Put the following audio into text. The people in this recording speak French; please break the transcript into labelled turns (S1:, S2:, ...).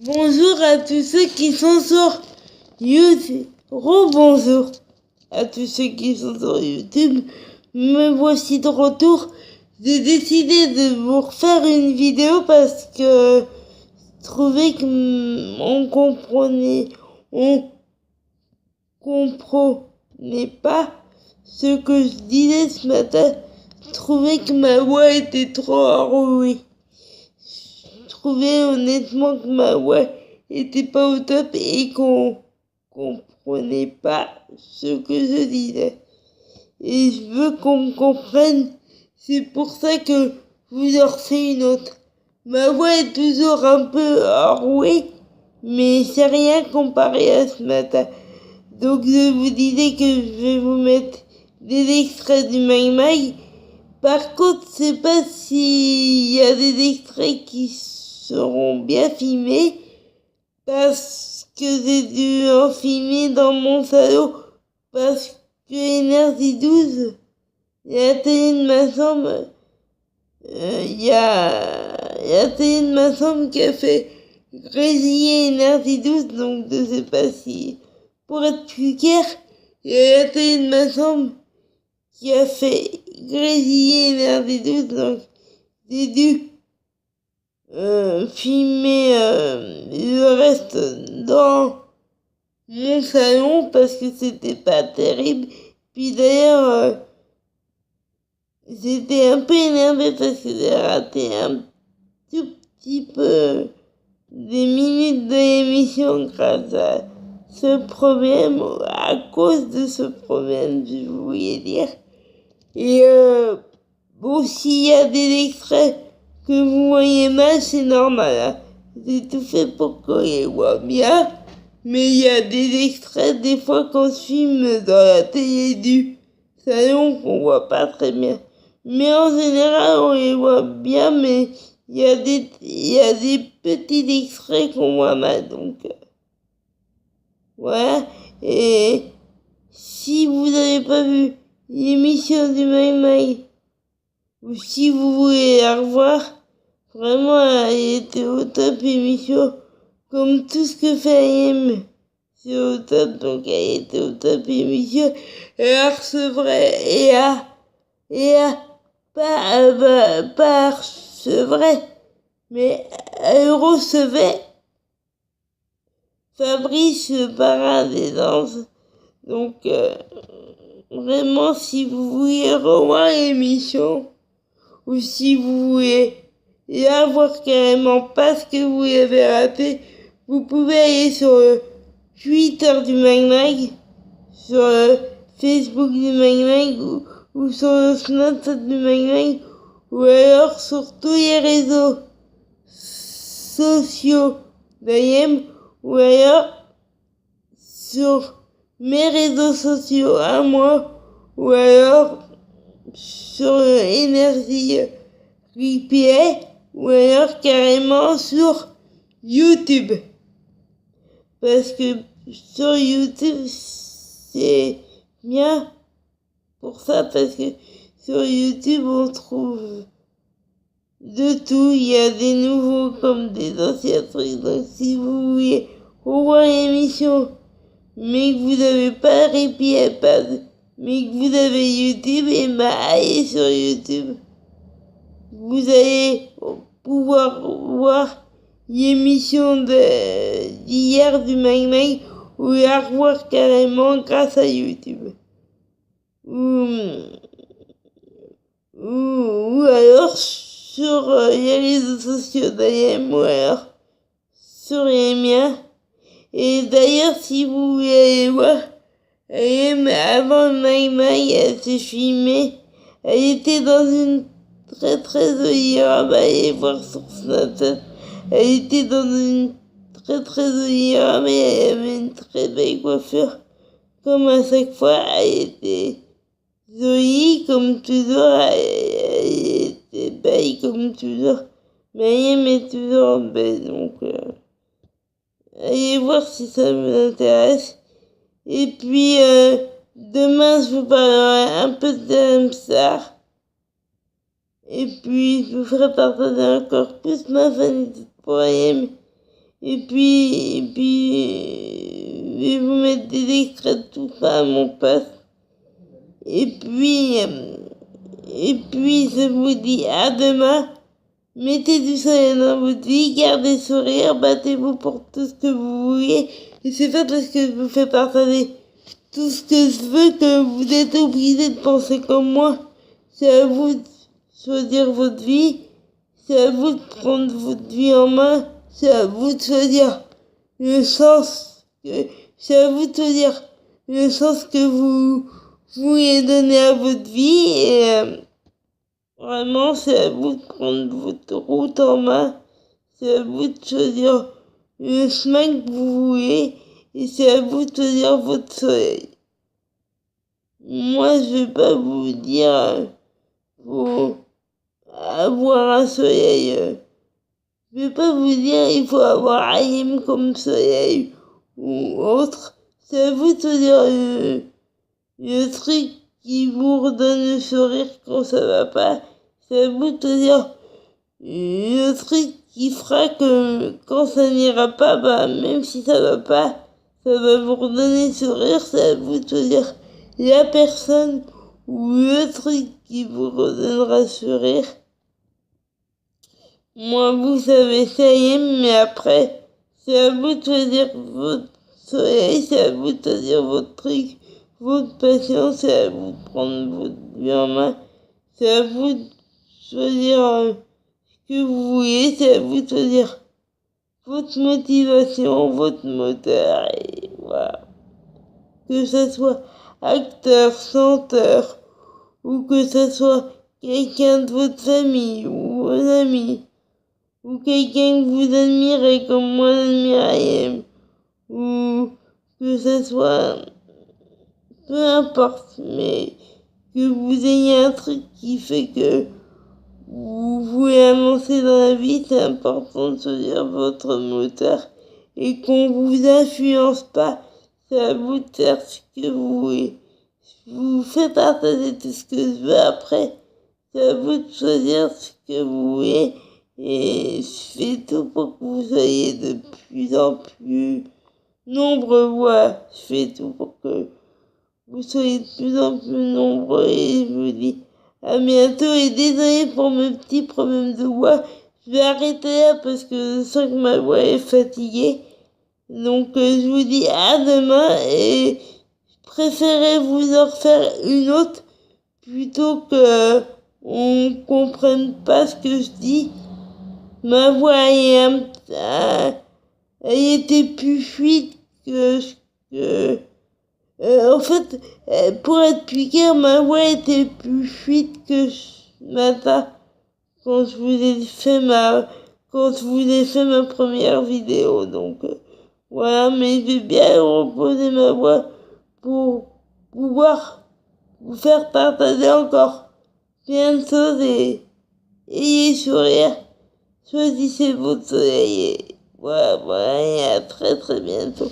S1: Bonjour à tous ceux qui sont sur YouTube. Rebonjour à tous ceux qui sont sur YouTube. Me voici de retour. J'ai décidé de vous refaire une vidéo parce que je trouvais qu'on comprenait pas ce que je disais ce matin. Je trouvais que ma voix était trop enrouée. Je trouvais honnêtement que ma voix était pas au top et qu'on comprenait pas ce que je disais. Et je veux qu'on me comprenne. C'est pour ça que je vous en refais une autre. Ma voix est toujours un peu enrouée, mais c'est rien comparé à ce matin. Donc je vous disais que je vais vous mettre des extraits du Mai Mai. Par contre, je sais pas s'il y a des extraits qui seront bien filmés parce que j'ai dû en filmer dans mon salon parce que Énergie 12, la télé de ma chambre, il y a la télé de ma chambre qui a fait grésiller Énergie 12, donc je sais pas si, pour être plus clair, il y a la télé de ma chambre qui a fait grésiller Énergie 12, donc j'ai dû filmer le reste dans mon salon parce que c'était pas terrible. Puis d'ailleurs, j'étais un peu énervée parce que j'ai raté un tout petit peu des minutes de l'émission grâce à ce problème, à cause de ce problème, je voulais dire. Et bon, s'il y a des extraits que vous voyez mal, c'est normal. Hein. J'ai tout fait pour qu'on les voit bien. Mais il y a des extraits, des fois, qu'on se filme dans la télé du salon qu'on voit pas très bien. Mais en général, on les voit bien, mais il y a des petits extraits qu'on voit mal. Donc, voilà. Et si vous n'avez pas vu l'émission du Mai Mai, ou si vous voulez la revoir, vraiment, elle était au top émission. Comme tout ce que fait AM, c'est au top, donc elle était au top émission. Elle recevrait, pas recevrait, mais elle recevait Fabrice le Parrain des Danses. Donc, vraiment, si vous voulez revoir l'émission, ou si vous voulez la voir carrément parce que vous l'avez raté, vous pouvez aller sur le Twitter du Mai Mai, sur le Facebook du Mai Mai ou sur le Snapchat du Mai Mai, ou alors sur tous les réseaux sociaux d'AM, ou alors sur mes réseaux sociaux à moi, ou alors sur Énergie Replay, ou alors carrément sur YouTube. Parce que sur YouTube, c'est bien pour ça, parce que sur YouTube, on trouve de tout. Il y a des nouveaux comme des anciens trucs. Donc si vous voulez revoir l'émission, mais que vous n'avez pas Replay, mais que vous avez YouTube, et allez sur YouTube. Vous allez pouvoir voir l'émission d'hier du Mai Mai ou la revoir carrément grâce à YouTube. Ou alors sur les réseaux sociaux d'AM ou alors sur les miens. Et d'ailleurs, si vous voulez aller voir, AM avant le Mai Mai, elle s'est filmée. Elle était dans une très jolie robe, allez voir sur Snapchat. Elle était dans une très jolie robe et elle avait une très belle coiffure. Comme à chaque fois, elle était jolie comme toujours, elle était belle comme toujours. Mais elle est toujours belle, donc allez voir si ça vous intéresse. Et puis demain, je vous parlerai un peu de Hamstar. Et puis, je vous ferai partager encore plus ma fanitude pour AM. je vais vous mettre des extraits de tout ça à mon poste. Et puis, je vous dis à demain. Mettez du soleil dans votre vie, gardez le sourire, battez-vous pour tout ce que vous voulez. Et c'est pas parce que je vous fais partager tout ce que je veux que vous êtes obligé de penser comme moi. C'est à vous de choisir votre vie. C'est à vous de prendre votre vie en main. C'est à vous de choisir le sens que, c'est à vous de choisir le sens que vous voulez donner à votre vie. Et vraiment, c'est à vous de prendre votre route en main. C'est à vous de choisir le chemin que vous voulez. Et c'est à vous de choisir votre soleil. Moi, je vais pas vous dire faut avoir un soleil. Je vais pas vous dire il faut avoir Ayem comme soleil ou autre. C'est à vous de choisir le truc qui vous redonne le sourire quand ça va pas. C'est à vous de choisir le truc qui fera que quand ça n'ira pas, bah, même si ça va pas, ça va vous redonner le sourire. C'est à vous de choisir la personne ou le truc qui vous redonnera le sourire. Moi, vous savez, ça y est, mais après, c'est à vous de choisir votre soleil, c'est à vous de choisir votre truc, votre passion, c'est à vous de prendre votre vie en main, c'est à vous de choisir ce que vous voulez, c'est à vous de choisir votre motivation, votre moteur, et voilà. Que ce soit acteur, chanteur, ou que ce soit quelqu'un de votre famille ou vos amis, ou quelqu'un que vous admirez comme moi j'admire, ou que ce soit, peu importe, mais que vous ayez un truc qui fait que vous voulez avancer dans la vie, c'est important de choisir votre moteur et qu'on vous influence pas. C'est à vous de faire ce que vous voulez. Je vous fais partager tout ce que je veux après. C'est à vous de choisir ce que vous voulez. Et je fais tout pour que vous soyez de plus en plus nombreux. Voilà, je fais tout pour que vous soyez de plus en plus nombreux. Et je vous dis à bientôt. Et désolé pour mes petits problèmes de voix. Je vais arrêter là parce que je sens que ma voix est fatiguée. Donc je vous dis à demain. Et je préférais vous en refaire une autre plutôt que on comprenne pas ce que je dis. Ma voix elle était plus fluide que en fait, pour être plus clair, ma voix était plus fluide que ce matin quand je vous ai fait ma première vidéo. Donc voilà, mais je vais bien reposer ma voix pour pouvoir vous faire partager encore plein de choses et ayez sourire. Choisissez votre soleil et voilà, et à très très bientôt.